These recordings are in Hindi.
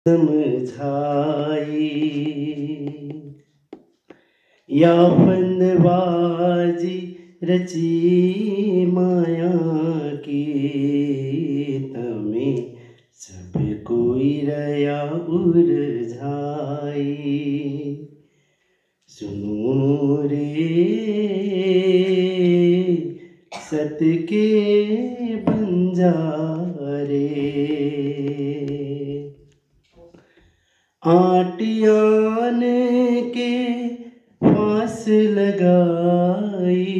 समझाई या फंदबाजी रची माया की तमें सब कोई रया उलझाई। सुनो रे सत के बंजारे, आटियान के फांस लगाई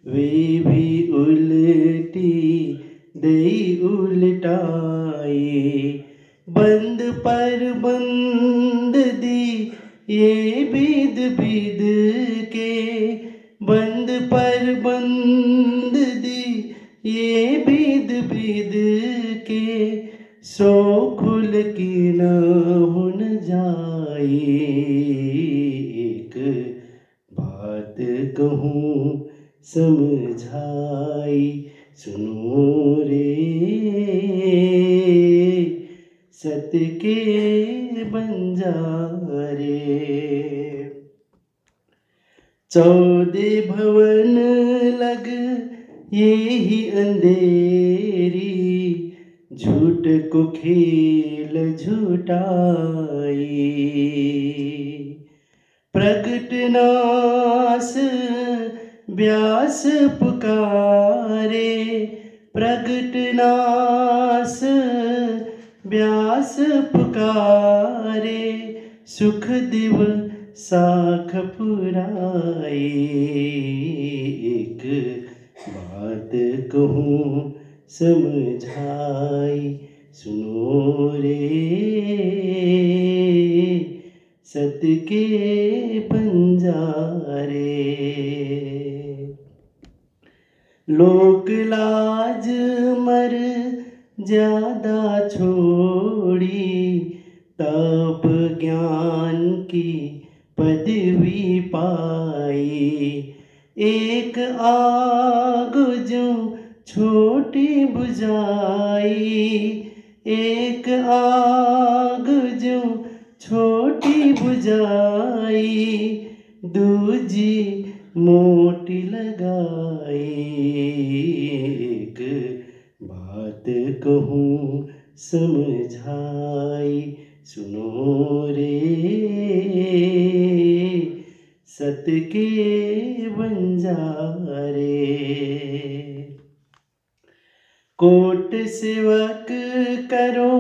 वे भी उल्टी दई उल्टाई। बंद पर बंद दी ये बिद बिद के, बंद पर बंद दी ये बिद बिद के, सो खुल की न हुन जाई। एक बात कहूँ समझाई, सुनो रे सत के बंजारे। 14 भवन लग ये ही अंधेरी, झूठ को खेल झूठाई। प्रगट नास व्यास पुकारे, प्रगट नास व्यास पुकारे, सुख दिव साख पुराई। एक बात कहूँ समझाई, सुनो रे सत के बंजारे। लोक लाज मर ज्यादा छोड़ी, तप ज्ञान की पदवी पाई। एक आग जो छोटी बुझाई, एक आग जो छोटी बुझाई, दूजी मोटी लगाई। एक बात कहूँ समझाई, सुनो रे सत के बंजारे। कोट सेवक करो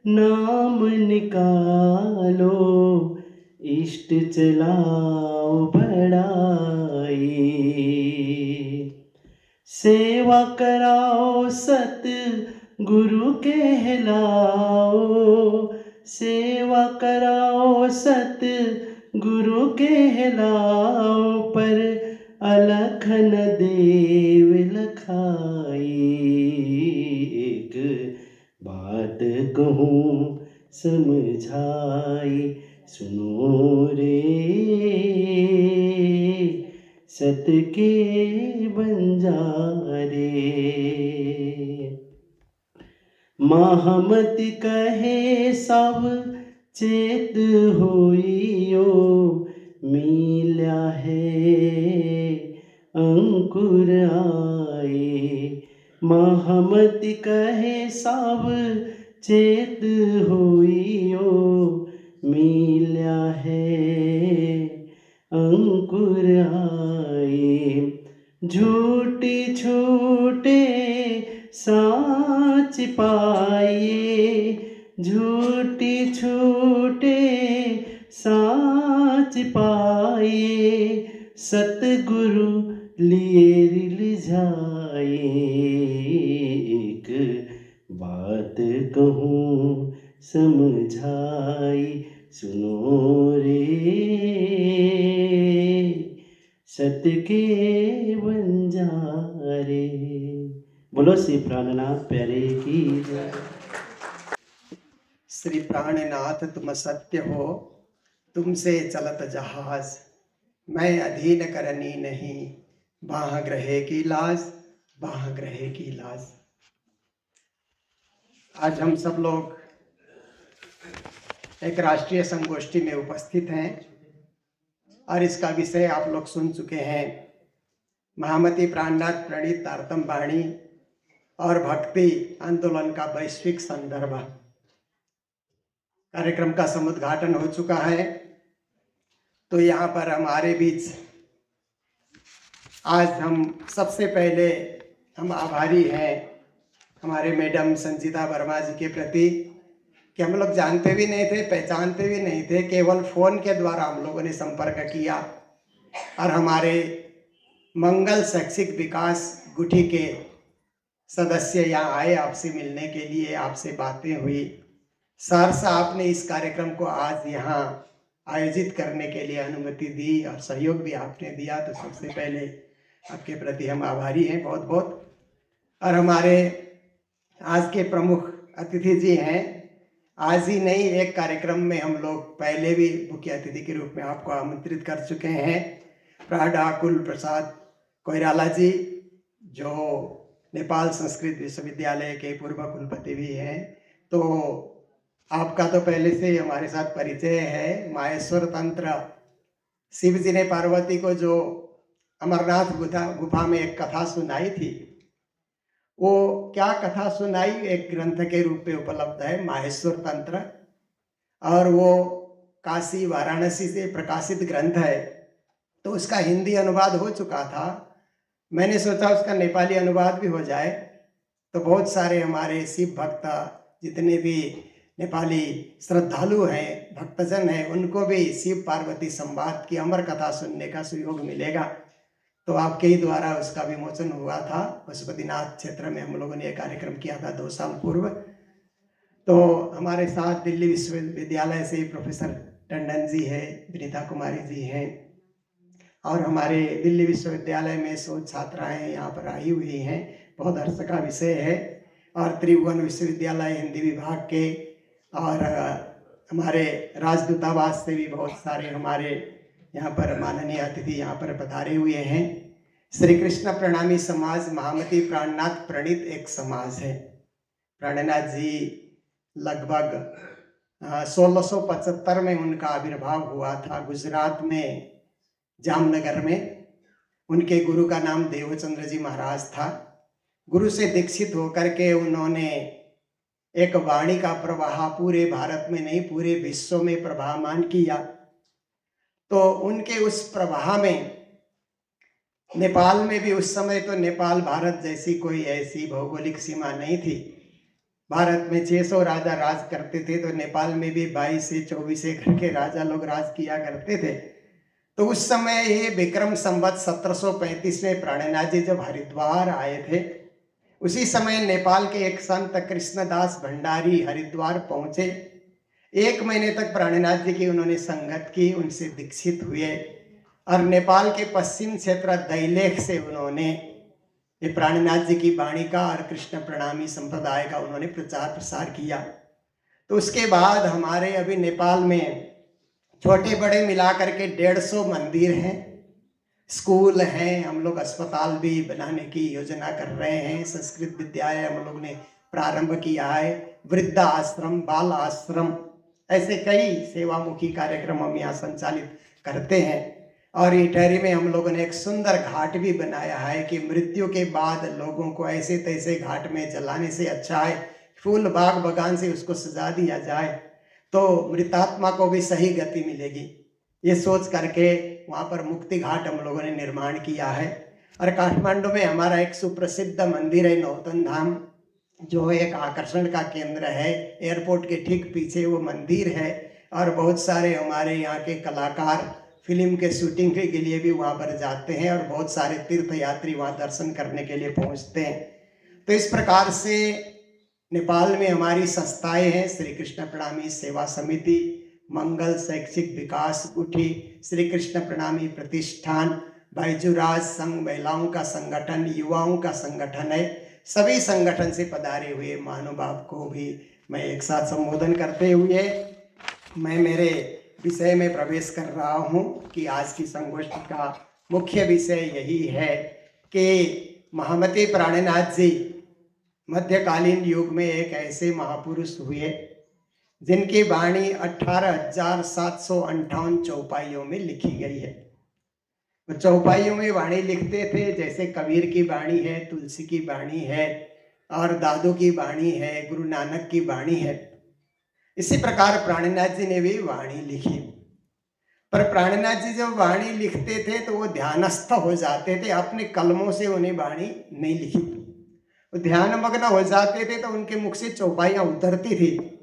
नाम निकालो, इष्ट चलाओ बढ़ाई। सेवा कराओ सत गुरु कहलाओ, सेवा कराओ सत गुरु कहलाओ, पर अलख न देव लखाई। एक बात कहूँ समझाई, सुनो रे सत के बंजारे। महामति कहे सब चेत होइयो, मिल्या है अंकुर आए। महामति कहे सब चेत होइयो, मिल्या है अंकुर आए। झूठी छूटे साच पाइए, झूठी छूटे साच पाइए, सतगुरु लिए रिलझाए। एक बात कहूँ समझाई, सुनो रे सत के बंजारे। बोलो श्री प्राणनाथ प्यारे की जय। श्री प्राणनाथ तुम सत्य हो, तुमसे चलत जहाज, मैं अधीन करनी नहीं, बाह ग्रहे की लाज, बाह ग्रहे की लाज। आज हम सब लोग एक राष्ट्रीय संगोष्ठी में उपस्थित हैं और इसका विषय आप लोग सुन चुके हैं, महामती प्राणनाथ प्रणीत तारतम वाणी और भक्ति आंदोलन का वैश्विक संदर्भ। कार्यक्रम का समुद्घाटन हो चुका है। तो यहाँ पर हमारे बीच आज हम सबसे पहले हम आभारी हैं हमारे मैडम संजीता वर्मा जी के प्रति कि हम लोग जानते भी नहीं थे, पहचानते भी नहीं थे, केवल फ़ोन के द्वारा हम लोगों ने संपर्क किया और हमारे मंगल शैक्षिक विकास गुठी के सदस्य यहाँ आए आपसे मिलने के लिए, आपसे बातें हुई। सहर्षा आपने इस कार्यक्रम को आज यहाँ आयोजित करने के लिए अनुमति दी और सहयोग भी आपने दिया, तो सबसे पहले आपके प्रति हम आभारी हैं बहुत बहुत। और हमारे आज के प्रमुख अतिथि जी हैं, आज ही नहीं एक कार्यक्रम में हम लोग पहले भी मुख्य अतिथि के रूप में आपको आमंत्रित कर चुके हैं, प्राडा कुल प्रसाद कोइराला जी जो नेपाल संस्कृत विश्वविद्यालय के पूर्व कुलपति भी हैं। तो आपका तो पहले से हमारे साथ परिचय है। माहेश्वर तंत्र, शिव जी ने पार्वती को जो अमरनाथ गुफा में एक कथा सुनाई थी, वो क्या कथा सुनाई एक ग्रंथ के रूप में उपलब्ध है, माहेश्वर तंत्र, और वो काशी वाराणसी से प्रकाशित ग्रंथ है। तो उसका हिंदी अनुवाद हो चुका था, मैंने सोचा उसका नेपाली अनुवाद भी हो जाए। तो बहुत सारे हमारे शिव भक्त जितने भी नेपाली श्रद्धालु हैं, भक्तजन हैं, उनको भी शिव पार्वती संवाद की अमर कथा सुनने का सुयोग मिलेगा। तो आपके ही द्वारा उसका विमोचन हुआ था, पशुपतिनाथ क्षेत्र में हम लोगों ने एक कार्यक्रम किया था 2 साल पूर्व। तो हमारे साथ दिल्ली विश्वविद्यालय से प्रोफेसर टंडन जी है, विनीता कुमारी जी हैं, और हमारे दिल्ली विश्वविद्यालय में शोध छात्राएँ यहाँ पर आई हुई हैं, बहुत हर्ष का विषय है। और त्रिभुवन विश्वविद्यालय हिंदी विभाग के और हमारे राजदूतावास से भी बहुत सारे हमारे यहाँ पर माननीय अतिथि यहाँ पर पधारे हुए हैं। श्री कृष्ण प्रणामी समाज महामती प्राणनाथ प्रणीत एक समाज है। प्राणनाथ जी लगभग 1675 में उनका आविर्भाव हुआ था गुजरात में, जामनगर में। उनके गुरु का नाम देवचंद्र जी महाराज था। गुरु से दीक्षित होकर के उन्होंने एक वाणी का प्रवाह पूरे भारत में नहीं पूरे विश्व में प्रवाहमान किया। तो उनके उस प्रवाह में नेपाल में भी, उस समय तो नेपाल भारत जैसी कोई ऐसी भौगोलिक सीमा नहीं थी, भारत में 600 राजा राज करते थे, तो नेपाल में भी 22 से 24 घर के राजा लोग राज किया करते थे। तो उस समय ये विक्रम संवत 1735 में प्राणनाथ जी जब हरिद्वार आए थे, उसी समय नेपाल के एक संत कृष्णदास भंडारी हरिद्वार पहुंचे। 1 महीने तक प्राणनाथ जी की उन्होंने संगत की, उनसे दीक्षित हुए और नेपाल के पश्चिम क्षेत्र दैलेख से उन्होंने ये प्राणनाथ जी की वाणी का और कृष्ण प्रणामी संप्रदाय का उन्होंने प्रचार प्रसार किया। तो उसके बाद हमारे अभी नेपाल में छोटे बड़े मिलाकर के 150 मंदिर हैं, स्कूल हैं, हम लोग अस्पताल भी बनाने की योजना कर रहे हैं, संस्कृत विद्यालय हम लोग ने प्रारंभ किया है, वृद्धा आश्रम, बाल आश्रम, ऐसे कई सेवामुखी कार्यक्रम हम यहाँ संचालित करते हैं। और इटहरी में हम लोगों ने एक सुंदर घाट भी बनाया है कि मृत्यु के बाद लोगों को ऐसे तैसे घाट में जलाने से अच्छा है फूल बाग बगान से उसको सजा दिया जाए, तो मृतात्मा को भी सही गति मिलेगी। ये सोच करके वहाँ पर मुक्ति घाट हम लोगों ने निर्माण किया है। और काठमांडू में हमारा एक सुप्रसिद्ध मंदिर है नौतन धाम, जो एक आकर्षण का केंद्र है, एयरपोर्ट के ठीक पीछे वो मंदिर है। और बहुत सारे हमारे यहाँ के कलाकार फिल्म के शूटिंग के लिए भी वहाँ पर जाते हैं और बहुत सारे तीर्थ यात्री वहाँ दर्शन करने के लिए पहुँचते हैं। तो इस प्रकार से नेपाल में हमारी संस्थाएं हैं, श्री कृष्ण प्रणामी सेवा समिति, मंगल शैक्षिक विकास गुठी, श्री कृष्ण प्रणामी प्रतिष्ठान, बैजुराज संघ, महिलाओं का संगठन, युवाओं का संगठन है। सभी संगठन से पधारे हुए महानुभाव को भी मैं एक साथ संबोधन करते हुए मैं मेरे विषय में प्रवेश कर रहा हूँ कि आज की संगोष्ठी का मुख्य विषय यही है कि महामती प्राणनाथ जी मध्यकालीन युग में एक ऐसे महापुरुष हुए जिनकी वाणी 18,758 चौपाइयों में लिखी गई है। वो चौपाइयों में वाणी लिखते थे, जैसे कबीर की वाणी है, तुलसी की वाणी है और दादू की वाणी है, गुरु नानक की वाणी है। इसी प्रकार प्राणनाथ जी ने भी वाणी लिखी। पर प्राणनाथ जी जब वाणी लिखते थे तो वो ध्यानस्थ हो जाते थे, अपने कलमों से उन्हें वाणी नहीं लिखी। वो ध्यान मग्न हो जाते थे तो उनके मुख से चौपाइयाँ उतरती थी।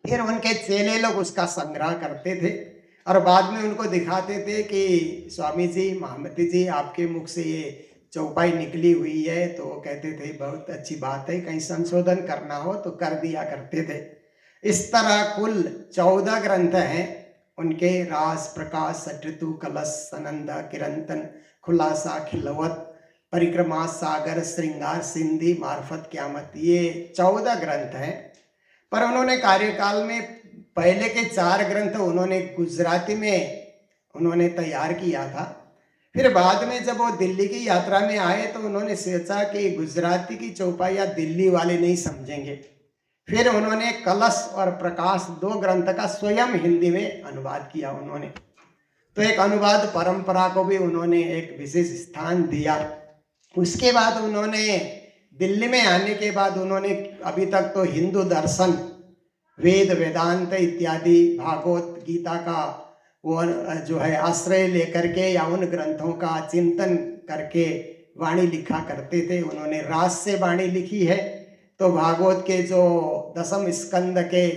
फिर उनके चेले लोग उसका संग्रह करते थे और बाद में उनको दिखाते थे कि स्वामी जी, महामती जी, आपके मुख से ये चौपाई निकली हुई है। तो वो कहते थे बहुत अच्छी बात है, कहीं संशोधन करना हो तो कर दिया करते थे। इस तरह कुल 14 ग्रंथ हैं उनके। रास, प्रकाश, सटऋतु, कलश, सनंदा, किरंतन, खुलासा, खिलवत, परिक्रमा, सागर, श्रृंगार, सिंधी, मार्फत, क्यामत, ये 14 ग्रंथ हैं। पर उन्होंने कार्यकाल में पहले के 4 ग्रंथ उन्होंने गुजराती में उन्होंने तैयार किया था। फिर बाद में जब वो दिल्ली की यात्रा में आए तो उन्होंने सोचा कि गुजराती की चौपाइयाँ दिल्ली वाले नहीं समझेंगे। फिर उन्होंने कलश और प्रकाश 2 ग्रंथ का स्वयं हिंदी में अनुवाद किया उन्होंने। तो एक अनुवाद परंपरा को भी उन्होंने एक विशेष स्थान दिया। उसके बाद उन्होंने दिल्ली में आने के बाद उन्होंने अभी तक तो हिंदू दर्शन, वेद, वेदांत इत्यादि, भागवत गीता का वो जो है आश्रय लेकर के या उन ग्रंथों का चिंतन करके वाणी लिखा करते थे। उन्होंने रास से वाणी लिखी है। तो भागवत के जो 10वें स्कंद के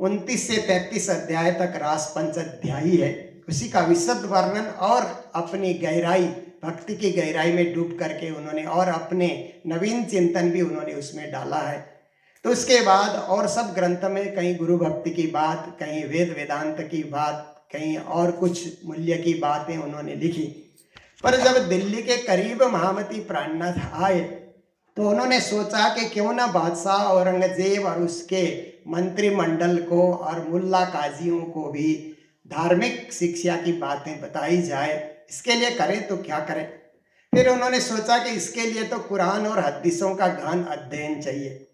29 से 33 अध्याय तक रास पंचाध्यायी है, उसी का विशद वर्णन और अपनी गहराई, भक्ति की गहराई में डूब करके उन्होंने और अपने नवीन चिंतन भी उन्होंने उसमें डाला है। तो उसके बाद और सब ग्रंथ में कहीं गुरु भक्ति की बात, कहीं वेद वेदांत की बात, कहीं और कुछ मूल्य की बातें उन्होंने लिखी। पर जब दिल्ली के करीब महामती प्राणनाथ आए तो उन्होंने सोचा कि क्यों ना बादशाह औरंगजेब और उसके मंत्रिमंडल को और मुल्ला काजियों को भी धार्मिक शिक्षा की बातें बताई जाए। इसके लिए करें तो क्या करें। फिर उन्होंने सोचा कि इसके लिए तो कुरान और हदीसों का गहन अध्ययन चाहिए।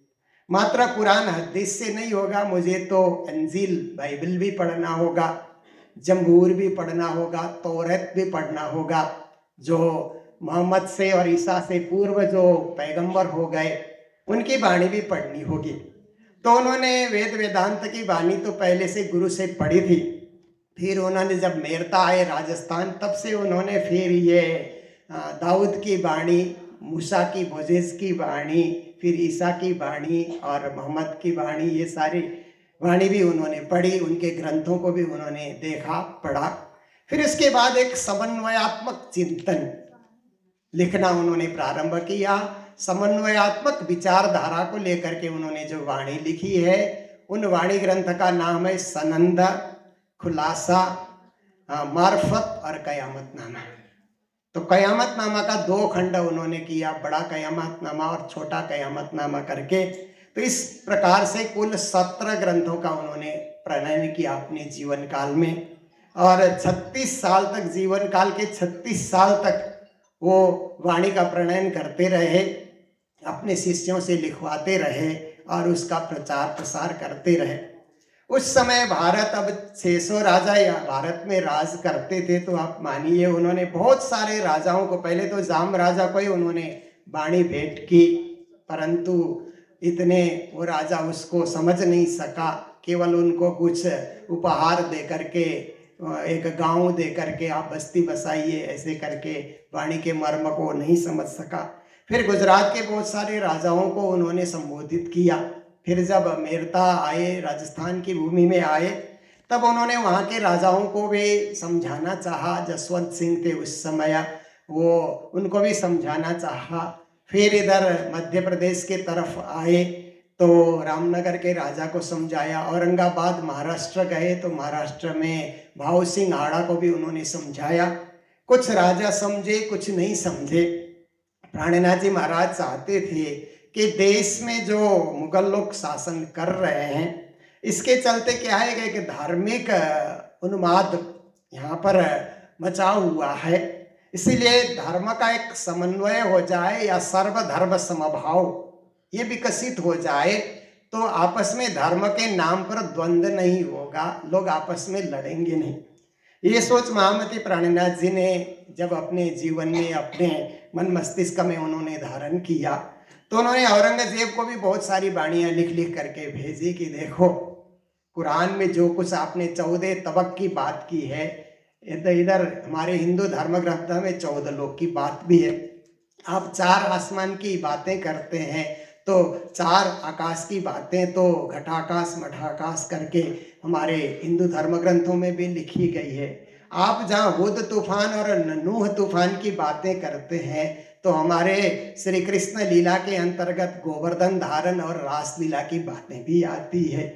मात्र कुरान हदीस से नहीं होगा, मुझे तो अंजील बाइबल भी पढ़ना होगा, जंबूर भी पढ़ना होगा, तौरात भी पढ़ना होगा, जो मोहम्मद से और ईसा से पूर्व जो पैगंबर हो गए उनकी वाणी भी पढ़नी होगी। तो उन्होंने वेद वेदांत की वाणी तो पहले से गुरु से पढ़ी थी। फिर उन्होंने जब मेरता आए राजस्थान, तब से उन्होंने फिर ये दाऊद की वाणी, मूसा की, मोजेस की वाणी, फिर ईसा की वाणी और मोहम्मद की वाणी, ये सारी वाणी भी उन्होंने पढ़ी। उनके ग्रंथों को भी उन्होंने देखा, पढ़ा। फिर इसके बाद एक समन्वयात्मक चिंतन लिखना उन्होंने प्रारंभ किया। समन्वयात्मक विचारधारा को लेकर के उन्होंने जो वाणी लिखी है, उन वाणी ग्रंथ का नाम है सनंदा, खुलासा, मार्फत और कयामतनामा। तो कयामतनामा का 2 खंड उन्होंने किया, बड़ा कयामतनामा और छोटा कयामतनामा करके। तो इस प्रकार से कुल 17 ग्रंथों का उन्होंने प्रणयन किया अपने जीवन काल में। और 36 साल तक, जीवन काल के 36 साल तक वो वाणी का प्रणयन करते रहे, अपने शिष्यों से लिखवाते रहे और उसका प्रचार प्रसार करते रहे। उस समय भारत, अब 600 राजा या भारत में राज करते थे। तो आप मानिए उन्होंने बहुत सारे राजाओं को, पहले तो जाम राजा को ही उन्होंने वाणी भेंट की, परंतु इतने वो राजा उसको समझ नहीं सका। केवल उनको कुछ उपहार दे करके, एक गांव दे करके आप बस्ती बसाइए, ऐसे करके वाणी के मर्म को नहीं समझ सका। फिर गुजरात के बहुत सारे राजाओं को उन्होंने संबोधित किया। फिर जब मेरता आए, राजस्थान की भूमि में आए, तब उन्होंने वहाँ के राजाओं को भी समझाना चाहा। जसवंत सिंह थे उस समय, वो उनको भी समझाना चाहा। फिर इधर मध्य प्रदेश के तरफ आए तो रामनगर के राजा को समझाया। औरंगाबाद महाराष्ट्र गए तो महाराष्ट्र में भाव सिंह हाड़ा को भी उन्होंने समझाया। कुछ राजा समझे, कुछ नहीं समझे। प्राणनाथ जी महाराज चाहते थे कि देश में जो मुगल लोग शासन कर रहे हैं, इसके चलते क्या है कि धार्मिक उन्माद यहाँ पर मचा हुआ है। इसीलिए धर्म का एक समन्वय हो जाए या सर्वधर्म समभाव ये विकसित हो जाए, तो आपस में धर्म के नाम पर द्वंद्व नहीं होगा, लोग आपस में लड़ेंगे नहीं। ये सोच महामती प्राणनाथ जी ने जब अपने जीवन में, अपने मन मस्तिष्क में उन्होंने धारण किया, तो उन्होंने औरंगजेब को भी बहुत सारी वाणियां लिख लिख करके भेजी कि देखो, कुरान में जो कुछ आपने 14 तबक की बात की है, इधर हमारे हिंदू धर्म ग्रंथ में 14 लोक की बात भी है। आप 4 आसमान की बातें करते हैं, तो 4 आकाश की बातें तो घटाकाश मठाकाश करके हमारे हिंदू धर्म ग्रंथों में भी लिखी गई है। आप जहाँ हुद तूफान और नूह तूफान की बातें करते हैं, तो हमारे श्री कृष्ण लीला के अंतर्गत गोवर्धन धारण और रास लीला की बातें भी आती है।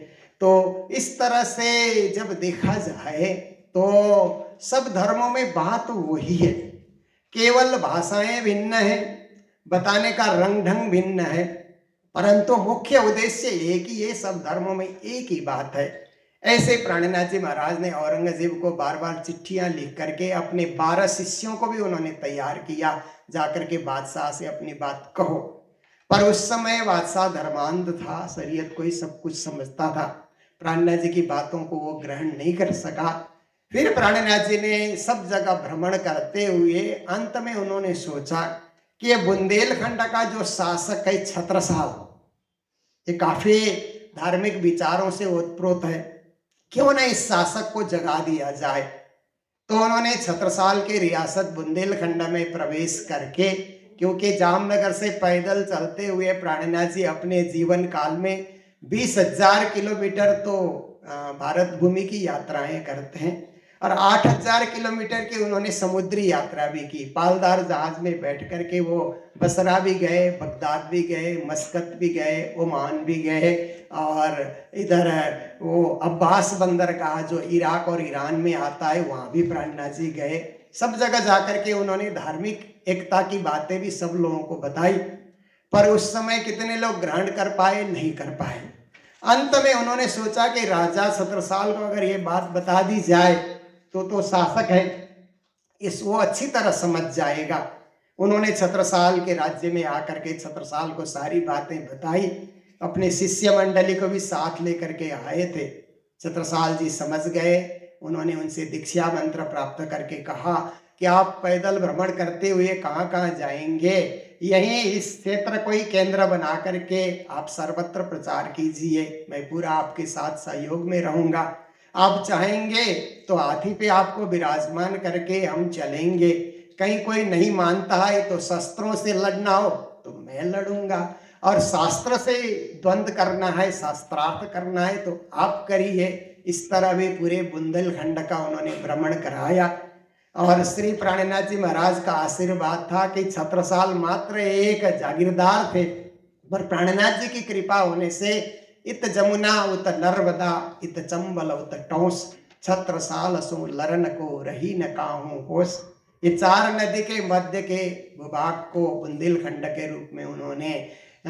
तो इस तरह से जब देखा जाए तो सब धर्मों में बात वही है, केवल भाषाएं भिन्न है, बताने का रंग ढंग भिन्न है, परंतु मुख्य उद्देश्य एक ही है, सब धर्मों में एक ही बात है। ऐसे प्राणनाथ जी महाराज ने औरंगजेब को बार बार चिट्ठियां लिख करके अपने 12 शिष्यों को भी उन्होंने तैयार किया, जाकर के बादशाह से अपनी बात कहो। पर उस समय बादशाह धर्मांध था, शरीयत को ही सब कुछ समझता था, प्राणनाथ जी की बातों को वो ग्रहण नहीं कर सका। फिर प्राणनाथ जी ने सब जगह भ्रमण करते हुए अंत में उन्होंने सोचा कि ये बुंदेलखंड का जो शासक है छत्रसाल, ये काफी धार्मिक विचारों से ओतप्रोत है, क्यों न इस शासक को जगा दिया जाए। तो उन्होंने छत्रसाल के रियासत बुंदेलखंड में प्रवेश करके, क्योंकि जामनगर से पैदल चलते हुए प्राणनाथ जी अपने जीवन काल में 20,000 किलोमीटर तो भारत भूमि की यात्राएं करते हैं, और 8,000 किलोमीटर की उन्होंने समुद्री यात्रा भी की। पालदार जहाज में बैठ करके वो बसरा भी गए, बगदाद भी गए, मस्कत भी गए, ओमान भी गए, और इधर वो अब्बास बंदरगाह जो इराक और ईरान में आता है वहाँ भी प्राणनाथ जी गए। सब जगह जाकर के उन्होंने धार्मिक एकता की बातें भी सब लोगों को बताई, पर उस समय कितने लोग ग्रहण कर पाए, नहीं कर पाए। अंत में उन्होंने सोचा कि राजा छत्रसाल को अगर ये बात बता दी जाए तो शासक है, इस वो अच्छी तरह समझ जाएगा। उन्होंने छत्रसाल के राज्य में आकर के छत्रसाल को सारी बातें बताई, अपने शिष्य मंडली को भी साथ लेकर के आए थे। छत्रसाल जी समझ गए, उन्होंने उनसे दीक्षा मंत्र प्राप्त करके कहा कि आप पैदल भ्रमण करते हुए कहाँ कहाँ जाएंगे, यहीं इस क्षेत्र को ही केंद्र बना करके आप सर्वत्र प्रचार कीजिए, मैं पूरा आपके साथ सहयोग में रहूंगा। आप चाहेंगे तो हाथी पे आपको विराजमान करके हम चलेंगे, कहीं कोई नहीं मानता है तो शस्त्रों से लड़ना हो तो मैं लड़ूंगा, और शास्त्र से द्वंद्व करना है, शास्त्रार्थ करना है तो आप करिए। इस तरह भी पूरे बुंदेलखंड का उन्होंने भ्रमण कराया। और श्री प्राणनाथ जी महाराज का आशीर्वाद था कि छत्रसाल मात्र एक जागीरदार थे, पर प्राणनाथ जी की कृपा होने से इत जमुना उत नर्मदा इत चंबल उत टौस, छत्रसाल सो लरन को रही न काहू होश। ये 4 नदी के मध्य के भूभाग को बुंदेलखंड के रूप में उन्होंने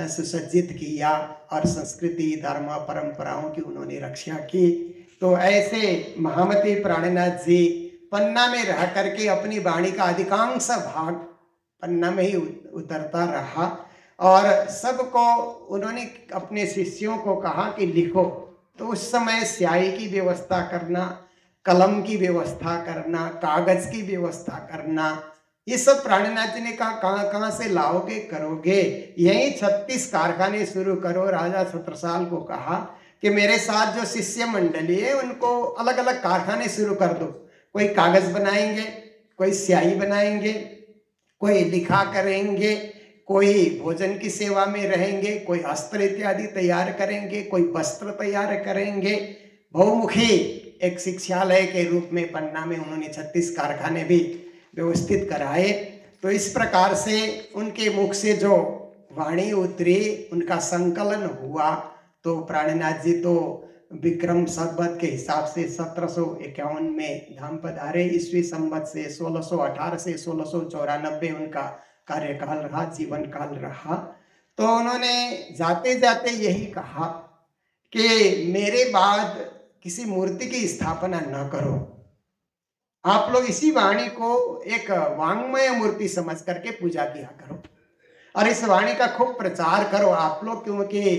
सुसज्जित किया, और संस्कृति धर्म परंपराओं की उन्होंने रक्षा की। तो ऐसे महामती प्राणनाथ जी पन्ना में रह करके अपनी वाणी का अधिकांश भाग पन्ना में ही उतरता रहा, और सबको उन्होंने अपने शिष्यों को कहा कि लिखो। तो उस समय स्याही की व्यवस्था करना, कलम की व्यवस्था करना, कागज की व्यवस्था करना, ये सब प्राणनाथ जी ने कहा कहाँ कहाँ से लाओगे, करोगे, यही 36 कारखाने शुरू करो। राजा छत्रसाल को कहा कि मेरे साथ जो शिष्य मंडली है उनको अलग अलग कारखाने शुरू कर दो, कोई कागज बनाएंगे, कोई स्याही बनाएंगे, कोई लिखा करेंगे, कोई भोजन की सेवा में रहेंगे, कोई अस्त्र इत्यादि तैयार करेंगे, कोई वस्त्र तैयार करेंगे। बहुमुखी एक शिक्षालय के रूप में पन्ना में उन्होंने 36 कारखाने भी व्यवस्थित कराए। तो इस प्रकार से उनके मुख से जो वाणी उतरी, उनका संकलन हुआ। तो प्राणनाथ जी तो विक्रम संवत के हिसाब से 1751 में धाम पधारे। ईस्वी संवत से 1618 से 1694 उनका कार्यकाल रहा, जीवन काल रहा। तो उन्होंने जाते जाते यही कहा कि मेरे बाद किसी मूर्ति की स्थापना न करो, आप लोग इसी वाणी को एक वांग्मय मूर्ति समझ करके पूजा किया करो। और इस वाणी का खूब प्रचार करो आप लोग, क्योंकि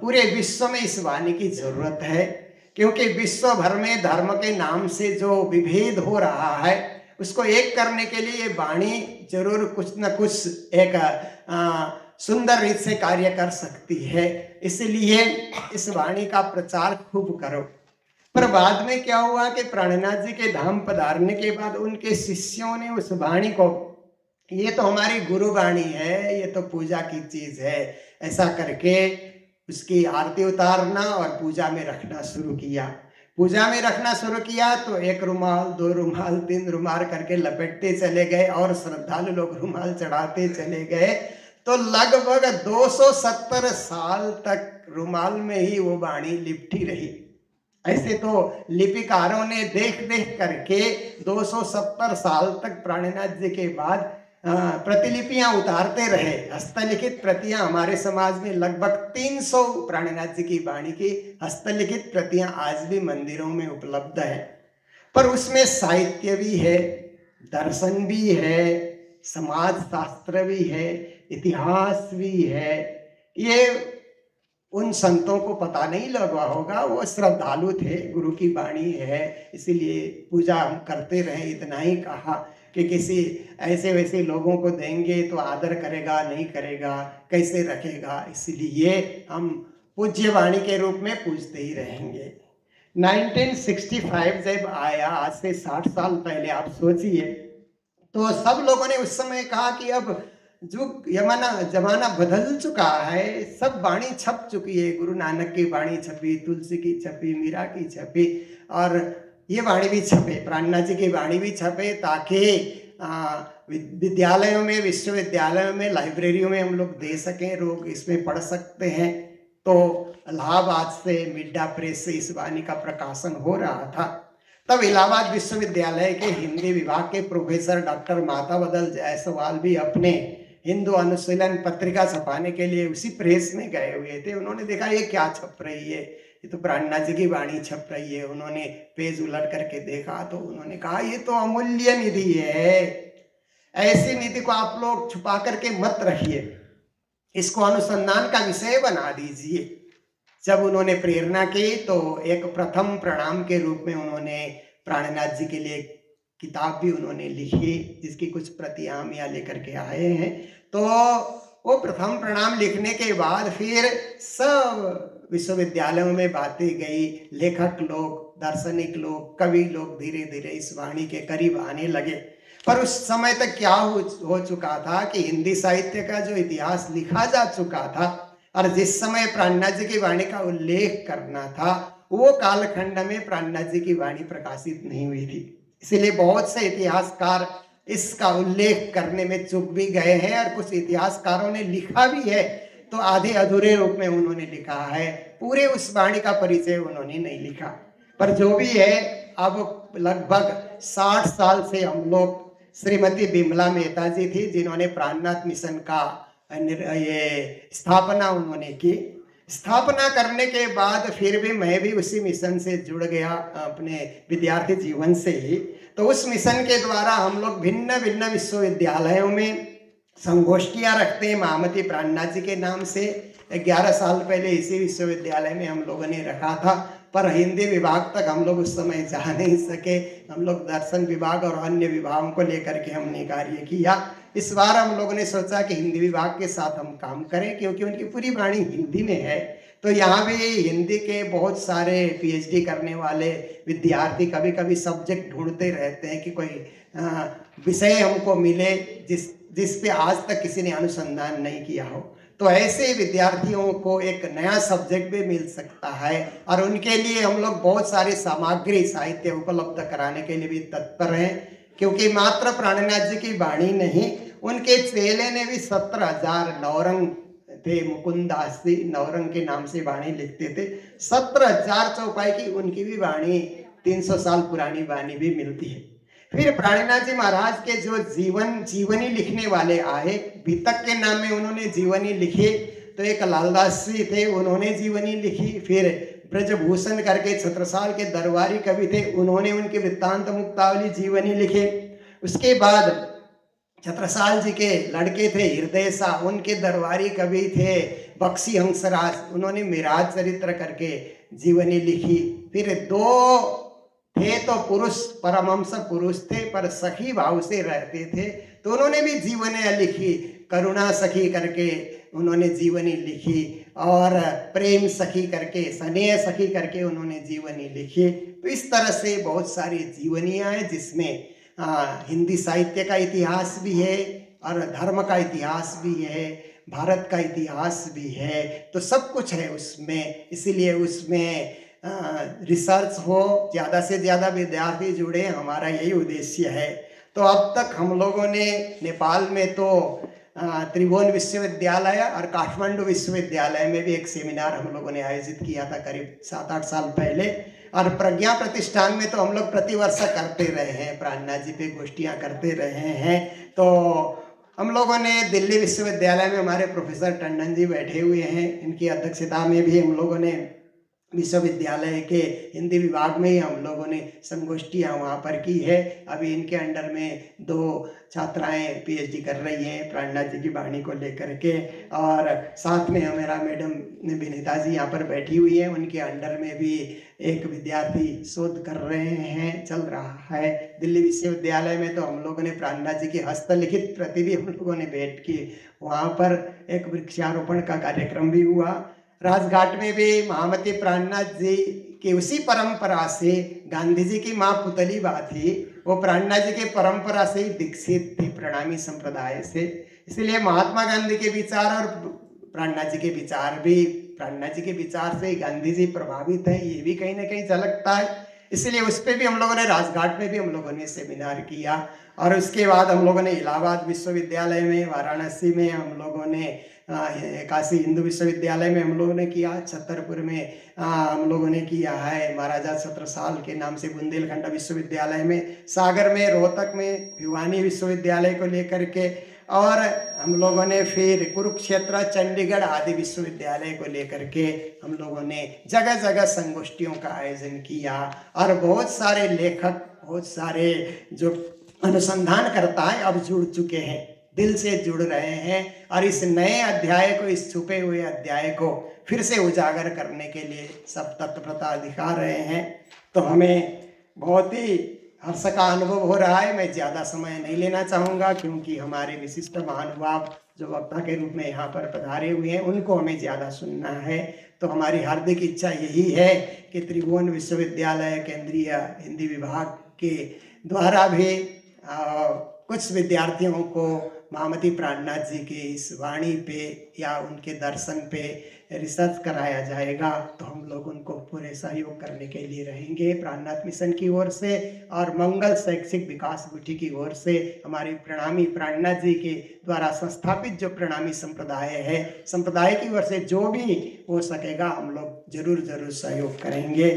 पूरे विश्व में इस वाणी की जरूरत है। क्योंकि विश्व भर में धर्म के नाम से जो विभेद हो रहा है उसको एक करने के लिए ये वाणी जरूर कुछ न कुछ एक सुंदर रीत से कार्य कर सकती है। इसलिए इस वाणी का प्रचार खूब करो। पर बाद में क्या हुआ कि प्राणनाथ जी के धाम पधारने के बाद उनके शिष्यों ने उस वाणी को, ये तो हमारी गुरु वाणी है, ये तो पूजा की चीज है, ऐसा करके उसकी आरती उतारना और पूजा में रखना शुरू किया। पूजा में रखना शुरू किया तो 1 रुमाल 2 रुमाल 3 रुमाल करके लपेटते चले गए और श्रद्धालु लोग रुमाल चढ़ाते चले गए। तो लगभग 270 साल तक रुमाल में ही वो वाणी लिपटी रही। ऐसे तो लिपिकारों ने देख देख करके 270 साल तक प्राणनाथ जी के बाद प्रतिलिपियां उतारते रहे। हस्तलिखित प्रतियां हमारे समाज में लगभग 300 प्राणनाथ जी की वाणी की हस्तलिखित प्रतियां आज भी मंदिरों में उपलब्ध है। पर उसमें साहित्य भी है, दर्शन भी है, समाज शास्त्र भी है, इतिहास भी है। ये उन संतों को पता नहीं लगा होगा, वो श्रद्धालु थे, गुरु की वाणी है इसीलिए पूजा हम करते रहे। इतना ही कहा कि किसी ऐसे वैसे लोगों को देंगे तो आदर करेगा नहीं करेगा, कैसे रखेगा, इसलिए हम पूज्य वाणी के रूप में पूजते ही रहेंगे। 1965 जब आया, आज से 60 साल पहले आप सोचिए, तो सब लोगों ने उस समय कहा कि अब जो जमाना बदल चुका है, सब वाणी छप चुकी है। गुरु नानक की वाणी छपी, तुलसी की छपी, मीरा की छपी, और ये वाणी भी छपे, प्राणनाथ जी की वाणी भी छपे, ताकि विद्यालयों में, विश्वविद्यालयों में, लाइब्रेरियों में हम लोग दे सकें, लोग इसमें पढ़ सकते हैं। तो इलाहाबाद से मिड्डा प्रेस से इस वाणी का प्रकाशन हो रहा था। तब इलाहाबाद विश्वविद्यालय के हिंदी विभाग के प्रोफेसर डॉक्टर माताबदल जायसवाल भी अपने हिंदू अनुशीलन पत्रिका छपाने के लिए उसी प्रेस में गए हुए थे। उन्होंने देखा ये क्या छप रही है, ये तो प्राणनाथ जी की वाणी छप रही है। उन्होंने पेज उलट करके देखा तो उन्होंने कहा ये तो अमूल्य निधि है, ऐसी निधि को आप लोग छुपा करके मत रखिए, इसको अनुसंधान का विषय बना दीजिए। जब उन्होंने प्रेरणा की तो एक प्रथम प्रणाम के रूप में उन्होंने प्राणनाथ जी के लिए किताब भी उन्होंने लिखी, जिसकी कुछ प्रतियां हम यहाँ लेकर के आए हैं। तो वो प्रथम प्रणाम लिखने के बाद फिर सब विश्वविद्यालयों में बातें गई, लेखक लोग, दार्शनिक लोग, कवि लोग धीरे धीरे इस वाणी के करीब आने लगे। पर उस समय तक क्या हो चुका था कि हिंदी साहित्य का जो इतिहास लिखा जा चुका था और जिस समय प्राणनाथ जी की वाणी का उल्लेख करना था, वो कालखंड में प्राणनाथ जी की वाणी प्रकाशित नहीं हुई थी। इसलिए बहुत से इतिहासकार इसका उल्लेख करने में चूक भी गए हैं, और कुछ इतिहासकारों ने लिखा भी है तो आधे अधूरे रूप में उन्होंने लिखा है, पूरे उस वाणी का परिचय उन्होंने नहीं लिखा। पर जो भी है, अब लगभग 60 साल से हम लोग, श्रीमती बिमला मेहता जी थी जिन्होंने प्राणनाथ मिशन का ये स्थापना उन्होंने की। स्थापना करने के बाद फिर भी मैं भी उसी मिशन से जुड़ गया अपने विद्यार्थी जीवन से ही। तो उस मिशन के द्वारा हम लोग भिन्न भिन्न विश्वविद्यालयों में संगोष्ठियां रखते हैं महामती प्राणनाथ जी के नाम से। 11 साल पहले इसी विश्वविद्यालय में हम लोगों ने रखा था, पर हिंदी विभाग तक हम लोग उस समय जा नहीं सके। हम लोग दर्शन विभाग और अन्य विभागों को लेकर के हमने कार्य किया। इस बार हम लोगों ने सोचा कि हिंदी विभाग के साथ हम काम करें, क्योंकि उनकी पूरी वाणी हिंदी में है। तो यहाँ भी हिंदी के बहुत सारे पीएचडी करने वाले विद्यार्थी कभी कभी सब्जेक्ट ढूंढते रहते हैं कि कोई विषय हमको मिले जिस पे आज तक किसी ने अनुसंधान नहीं किया हो। तो ऐसे विद्यार्थियों को एक नया सब्जेक्ट भी मिल सकता है, और उनके लिए हम लोग बहुत सारी सामग्री साहित्य उपलब्ध कराने के लिए भी तत्पर हैं। क्योंकि मात्र प्राणनाथ जी की वाणी नहीं, उनके चेले ने भी 17,000 नौरंग थे, मुकुंदास जी नौरंग के नाम से वाणी लिखते थे। 17,000 चौपाई की उनकी भी वाणी, 300 साल पुरानी वाणी भी मिलती है। फिर प्राणनाथ जी महाराज के जो जीवनी लिखने वाले आए, भीतक के नाम में उन्होंने जीवनी लिखी। तो एक लालदास जी थे, उन्होंने जीवनी लिखी। फिर ब्रजभूषण करके छत्रसाल के दरबारी कवि थे, उन्होंने उनके वृत्तांत मुक्तावली जीवनी लिखे। उसके बाद छत्रसाल जी के लड़के थे हृदय शाह, उनके दरबारी कवि थे बख्शी हंसराज, उन्होंने मिराज चरित्र करके जीवनी लिखी। फिर दो थे तो पुरुष, परमहंस पुरुष थे पर सखी भाव से रहते थे, तो उन्होंने भी जीवनी लिखी। करुणा सखी करके उन्होंने जीवनी लिखी, और प्रेम सखी करके, स्नेह सखी करके उन्होंने जीवनी लिखी। तो इस तरह से बहुत सारी जीवनियाँ हैं जिसमें हिंदी साहित्य का इतिहास भी है और धर्म का इतिहास भी है, भारत का इतिहास भी है, तो सब कुछ है उसमें। इसीलिए उसमें रिसर्च हो, ज़्यादा से ज़्यादा विद्यार्थी जुड़े, हमारा यही उद्देश्य है। तो अब तक हम लोगों ने नेपाल में तो त्रिभुवन विश्वविद्यालय और काठमांडू विश्वविद्यालय में भी एक सेमिनार हम लोगों ने आयोजित किया था करीब 7-8 साल पहले, और प्रज्ञा प्रतिष्ठान में तो हम लोग प्रतिवर्ष करते रहे हैं, प्राणनाथ जी पे गोष्ठियाँ करते रहे हैं। तो हम लोगों ने दिल्ली विश्वविद्यालय में हमारे प्रोफेसर टंडन जी बैठे हुए हैं, इनकी अध्यक्षता में भी हम लोगों ने विश्वविद्यालय के हिंदी विभाग में ही हम लोगों ने संगोष्ठियाँ वहाँ पर की है। अभी इनके अंडर में 2 छात्राएं पीएचडी कर रही हैं प्राणनाथ जी की वाणी को लेकर के, और साथ में हमारा मैडम विनीता जी यहाँ पर बैठी हुई है, उनके अंडर में भी एक विद्यार्थी शोध कर रहे हैं, चल रहा है। दिल्ली विश्वविद्यालय में तो हम लोगों ने प्राणनाथ जी की हस्तलिखित प्रति भी हम लोगों ने भेंट की, वहाँ पर एक वृक्षारोपण का कार्यक्रम भी हुआ। राजघाट में भी महामती प्राणनाथ जी की उसी परंपरा से, गांधी जी की माँ पुतली बा थी, वो प्राणनाथ जी के परंपरा से ही दीक्षित थी, प्रणामी संप्रदाय से। इसलिए महात्मा गांधी के विचार और प्राणनाथ जी के विचार भी, प्राणनाथ जी के विचार से गांधी जी प्रभावित है, ये भी कहीं ना कहीं झलकता है। इसलिए उस पर भी हम लोगों ने, राजघाट में भी हम लोगों ने सेमिनार किया, और उसके बाद हम लोगों ने इलाहाबाद विश्वविद्यालय में, वाराणसी में हम लोगों ने, काशी हिंदू विश्वविद्यालय में हम लोगों ने किया, छतरपुर में हम लोगों ने किया है, महाराजा छत्रसाल के नाम से बुंदेलखंड विश्वविद्यालय में, सागर में, रोहतक में भिवानी विश्वविद्यालय को लेकर के, और हम लोगों ने फिर कुरुक्षेत्र, चंडीगढ़ आदि विश्वविद्यालय को लेकर के हम लोगों ने जगह जगह संगोष्ठियों का आयोजन किया। और बहुत सारे लेखक, बहुत सारे जो अनुसंधानकर्ता हैं अब जुड़ चुके हैं, दिल से जुड़ रहे हैं, और इस नए अध्याय को, इस छुपे हुए अध्याय को फिर से उजागर करने के लिए सब तत्परता दिखा रहे हैं। तो हमें बहुत ही हर्ष का अनुभव हो रहा है। मैं ज़्यादा समय नहीं लेना चाहूँगा, क्योंकि हमारे विशिष्ट महानुभाव जो वक्ता के रूप में यहाँ पर पधारे हुए हैं, उनको हमें ज़्यादा सुनना है। तो हमारी हार्दिक इच्छा यही है कि त्रिभुवन विश्वविद्यालय केंद्रीय हिंदी विभाग के द्वारा भी कुछ विद्यार्थियों को महामती प्राणनाथ जी के इस वाणी पे या उनके दर्शन पे रिसर्च कराया जाएगा, तो हम लोग उनको पूरे सहयोग करने के लिए रहेंगे प्राणनाथ मिशन की ओर से, और मंगल शैक्षिक विकास गुठी की ओर से हमारे प्रणामी प्राणनाथ जी के द्वारा संस्थापित जो प्रणामी संप्रदाय है, संप्रदाय की ओर से जो भी हो सकेगा हम लोग जरूर सहयोग करेंगे।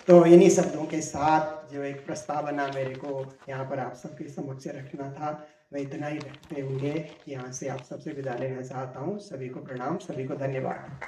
तो इन्हीं शब्दों के साथ जो एक प्रस्तावना मेरे को यहाँ पर आप सबके समक्ष रखना था, मैं इतना ही रखते हुए यहाँ से आप सबसे विदा लेना चाहता हूँ। सभी को प्रणाम, सभी को धन्यवाद।